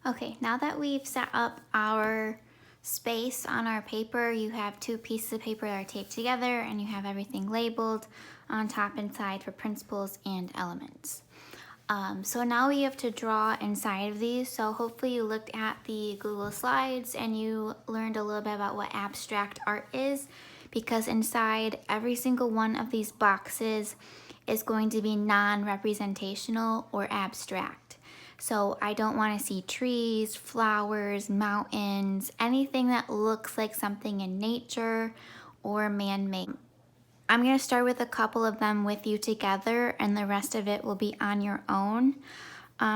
Okay, now that we've set up our space on our paper, you have two pieces of paper that are taped together and you have everything labeled on top and side for principles and elements. So now we have to draw inside of these. So hopefully you looked at the Google Slides and you learned a little bit about what abstract art is, because inside every single one of these boxes is going to be non-representational or abstract. So I don't want to see trees, flowers, mountains, anything that looks like something in nature or man-made. I'm going to start with a couple of them with you together, and the rest of it will be on your own.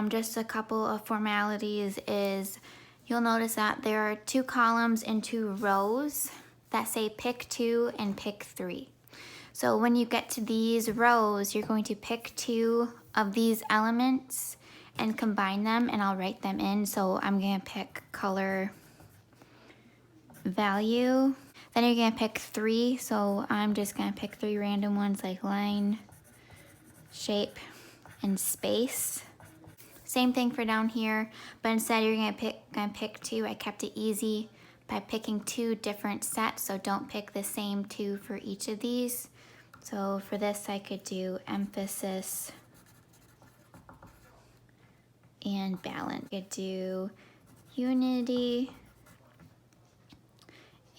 Just a couple of formalities is you'll notice that there are 2 columns and 2 rows that say pick 2 and pick 3. So when you get to these rows, you're going to pick 2 of these elements and combine them, and I'll write them in. So I'm going to pick color value. Then you're going to pick 3. So I'm just going to pick 3 random ones like line, shape, and space. Same thing for down here, but instead you're going to pick 2. I kept it easy by picking 2 different sets, so don't pick the same 2 for each of these. So for this I could do emphasis and balance. I could do unity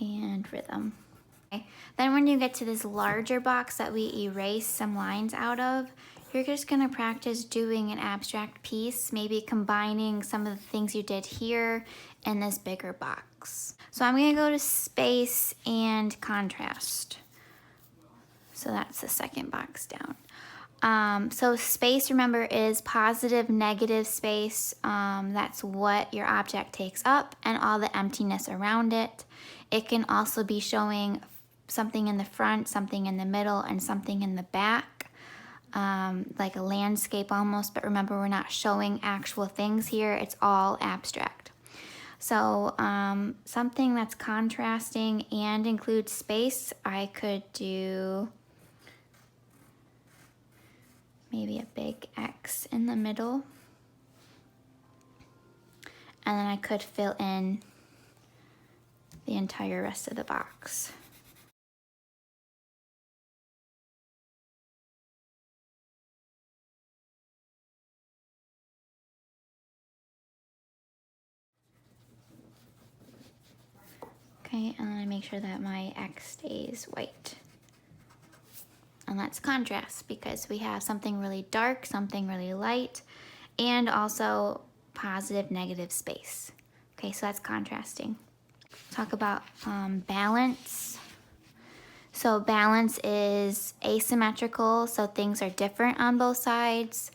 and rhythm. Okay. Then when you get to this larger box that we erase some lines out of, you're just gonna practice doing an abstract piece, maybe combining some of the things you did here in this bigger box. So I'm gonna go to space and contrast. So that's the second box down. So space, remember, is positive, negative space. That's what your object takes up and all the emptiness around it. It can also be showing something in the front, something in the middle, and something in the back, like a landscape almost, but remember we're not showing actual things here. It's all abstract. So something that's contrasting and includes space, I could do maybe a big X in the middle. And then I could fill in the entire rest of the box. Okay, and then I make sure that my X stays white. And that's contrast, because we have something really dark, something really light, and also positive, negative space. Okay, so that's contrasting. Talk about balance. So balance is asymmetrical, so things are different on both sides.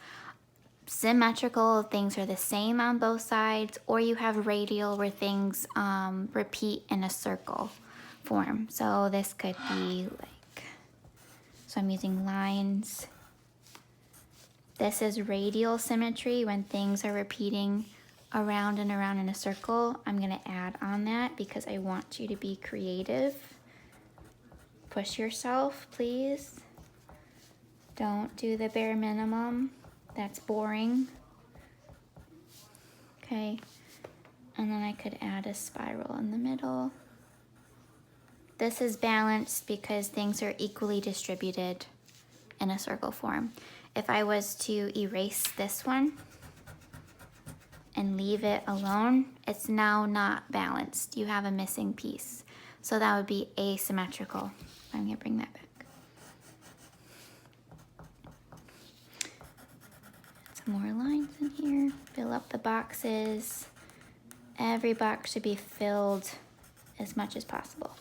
Symmetrical, things are the same on both sides, or you have radial where things repeat in a circle form. So this could be like, so I'm using lines. This is radial symmetry, when things are repeating around and around in a circle. I'm gonna add on that because I want you to be creative. Push yourself, please. Don't do the bare minimum. That's boring. Okay, and then I could add a spiral in the middle. This is balanced because things are equally distributed in a circle form. If I was to erase this one and leave it alone, it's now not balanced. You have a missing piece. So that would be asymmetrical. I'm gonna bring that back. Some more lines in here. Fill up the boxes. Every box should be filled as much as possible.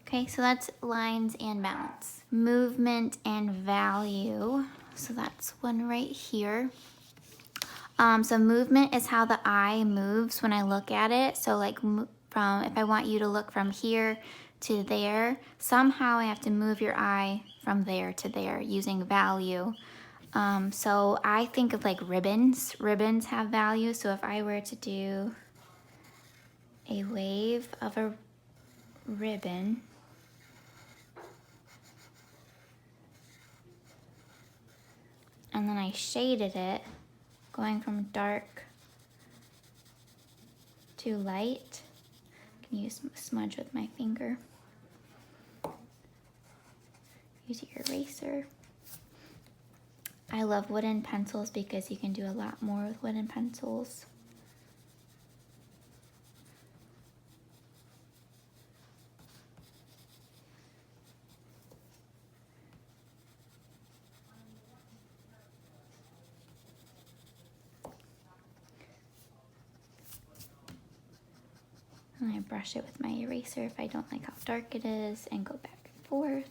Okay, so that's lines and balance. Movement and value. So that's one right here. So movement is how the eye moves when I look at it. So like if I want you to look from here to there, somehow I have to move your eye from there to there using value. So I think of like ribbons. Ribbons have value. So if I were to do a wave of a ribbon, and then I shaded it, going from dark to light. I can use a smudge with my finger. Use your eraser. I love wooden pencils because you can do a lot more with wooden pencils. And I brush it with my eraser if I don't like how dark it is and go back and forth.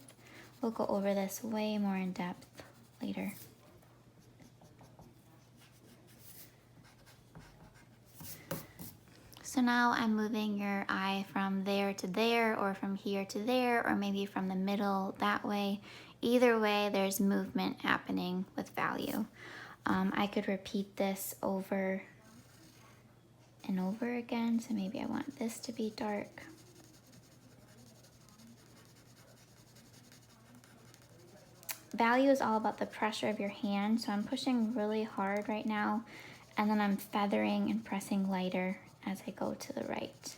We'll go over this way more in depth later. So now I'm moving your eye from there to there, or from here to there, or maybe from the middle that way. Either way, there's movement happening with value. I could repeat this over and over again, so maybe I want this to be dark. Value is all about the pressure of your hand, so I'm pushing really hard right now, and then I'm feathering and pressing lighter as I go to the right.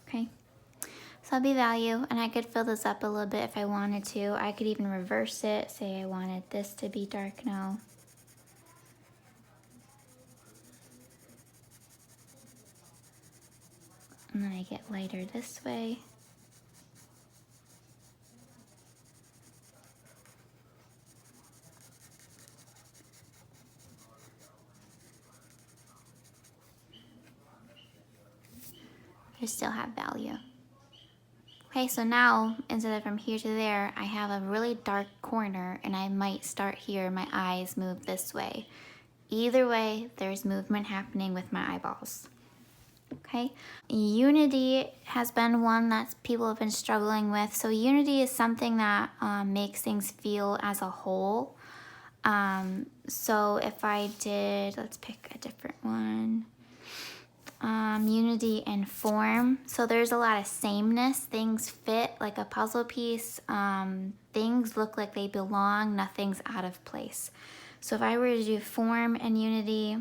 Okay, so that'll be value, and I could fill this up a little bit if I wanted to. I could even reverse it, say I wanted this to be dark now. And then I get lighter this way. I still have value. Okay, so now, instead of from here to there, I have a really dark corner, and I might start here, my eyes move this way. Either way, there's movement happening with my eyeballs. Okay, unity has been one that people have been struggling with. So unity is something that makes things feel as a whole. So if I did, let's pick a different one. Unity and form. So there's a lot of sameness. Things fit like a puzzle piece. Things look like they belong. Nothing's out of place. So if I were to do form and unity,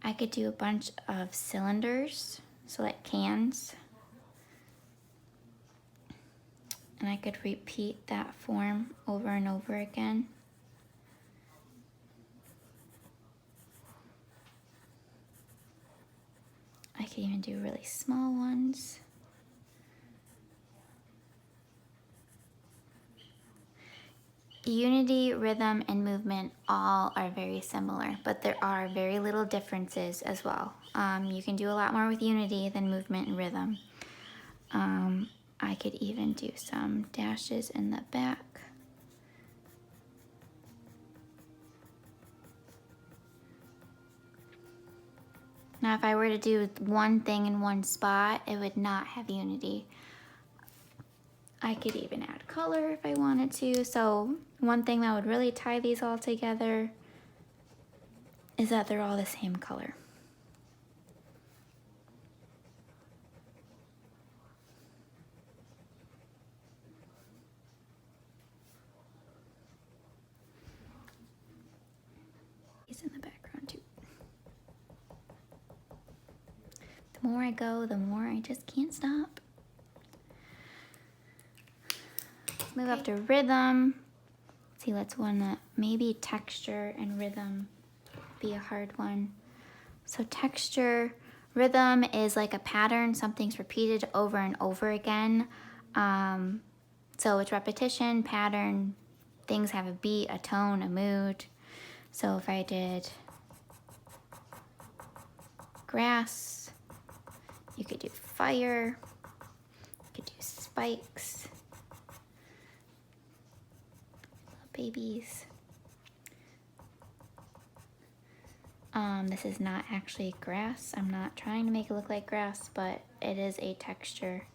I could do a bunch of cylinders, so like cans. And I could repeat that form over and over again. I could even do really small ones. Unity, rhythm, and movement all are very similar, but there are very little differences as well. You can do a lot more with unity than movement and rhythm. I could even do some dashes in the back. Now, if I were to do one thing in one spot, it would not have unity. I could even add color if I wanted to. So one thing that would really tie these all together is that they're all the same color. He's in the background too. The more I go, the more I just can't stop. Let's move up to rhythm. See, let's one that maybe texture and rhythm be a hard one. So texture, rhythm is like a pattern. Something's repeated over and over again. So it's repetition, pattern. Things have a beat, a tone, a mood. So if I did grass, you could do fire, you could do spikes, little babies. This is not actually grass. I'm not trying to make it look like grass, but it is a texture.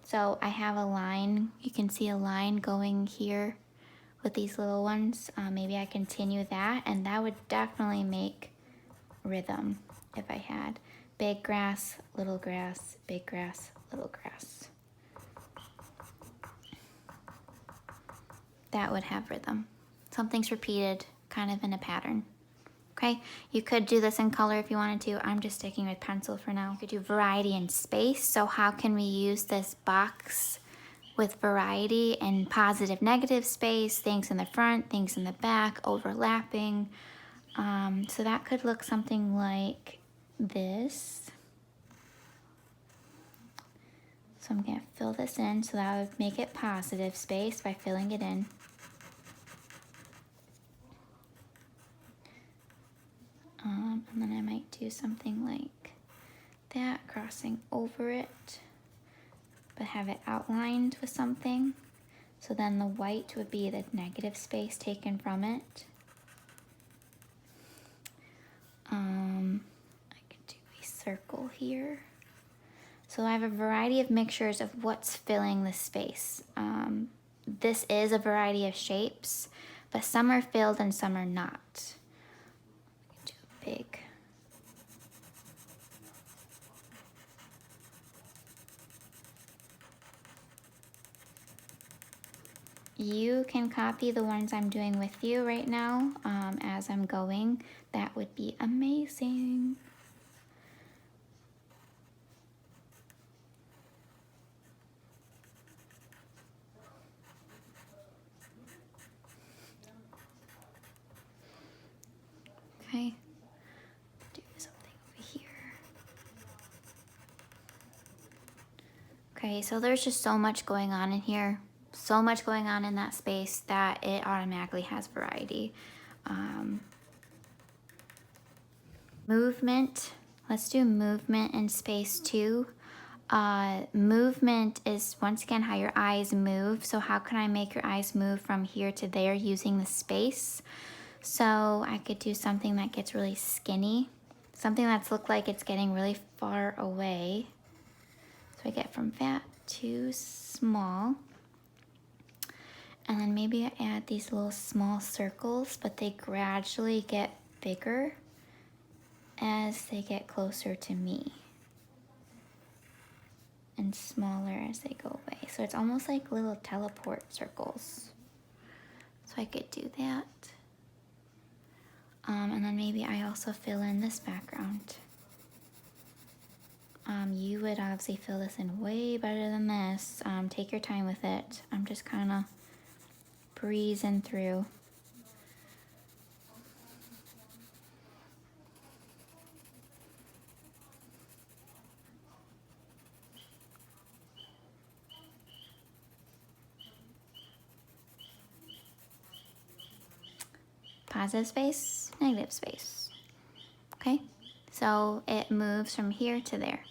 So I have a line. You can see a line going here with these little ones. Maybe I continue that, and that would definitely make rhythm if I had big grass, little grass, big grass, little grass. that would have rhythm. Something's repeated kind of in a pattern. Okay, you could do this in color if you wanted to. I'm just sticking with pencil for now. You could do variety and space. So how can we use this box with variety and positive, negative space, things in the front, things in the back, overlapping. So that could look something like this. So I'm gonna fill this in, so that would make it positive space by filling it in. And then I might do something like that, crossing over it, but have it outlined with something. So then the white would be the negative space taken from it. I could do a circle here. So I have a variety of mixtures of what's filling the space. This is a variety of shapes, but some are filled and some are not. Do a big. You can copy the ones I'm doing with you right now as I'm going. That would be amazing. Okay, do something over here. Okay, so there's just so much going on in here. So much going on in that space that it automatically has variety. Movement, let's do movement in space too. Movement is once again how your eyes move. So how can I make your eyes move from here to there using the space? So I could do something that gets really skinny, something that's looked like it's getting really far away. So I get from fat to small. And then maybe I add these little small circles, but they gradually get bigger as they get closer to me. And smaller as they go away. So it's almost like little teleport circles. So I could do that. And then maybe I also fill in this background. You would obviously fill this in way better than this. Take your time with it. I'm just kind of breezing through. Positive space, negative space. Okay, so it moves from here to there.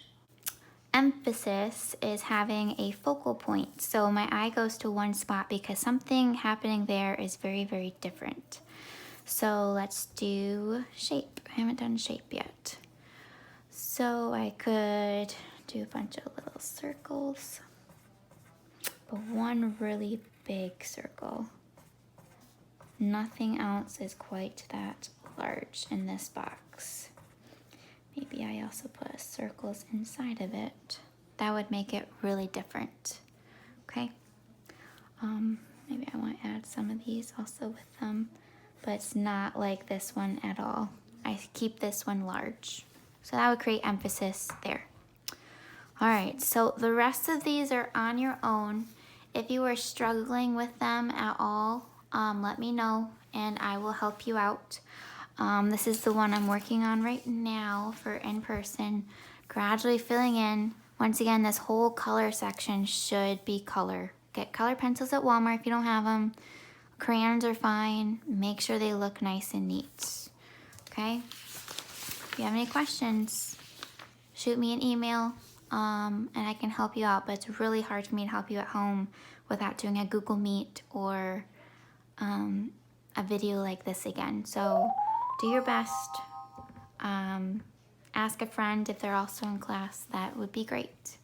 Emphasis is having a focal point. So my eye goes to one spot because something happening there is very, very different. So let's do shape. I haven't done shape yet. So I could do a bunch of little circles, but one really big circle. Nothing else is quite that large in this box. Maybe I also put circles inside of it. That would make it really different. Okay. Maybe I want to add some of these also with them, but it's not like this one at all. I keep this one large. So that would create emphasis there. All right, so the rest of these are on your own. If you are struggling with them at all, let me know and I will help you out. This is the one I'm working on right now for in person. Gradually filling in. Once again, this whole color section should be color. Get color pencils at Walmart if you don't have them. Crayons are fine. Make sure they look nice and neat. Okay? If you have any questions, shoot me an email and I can help you out. But it's really hard for me to help you at home without doing a Google Meet or a video like this again. So do your best. Ask a friend if they're also in class. That would be great.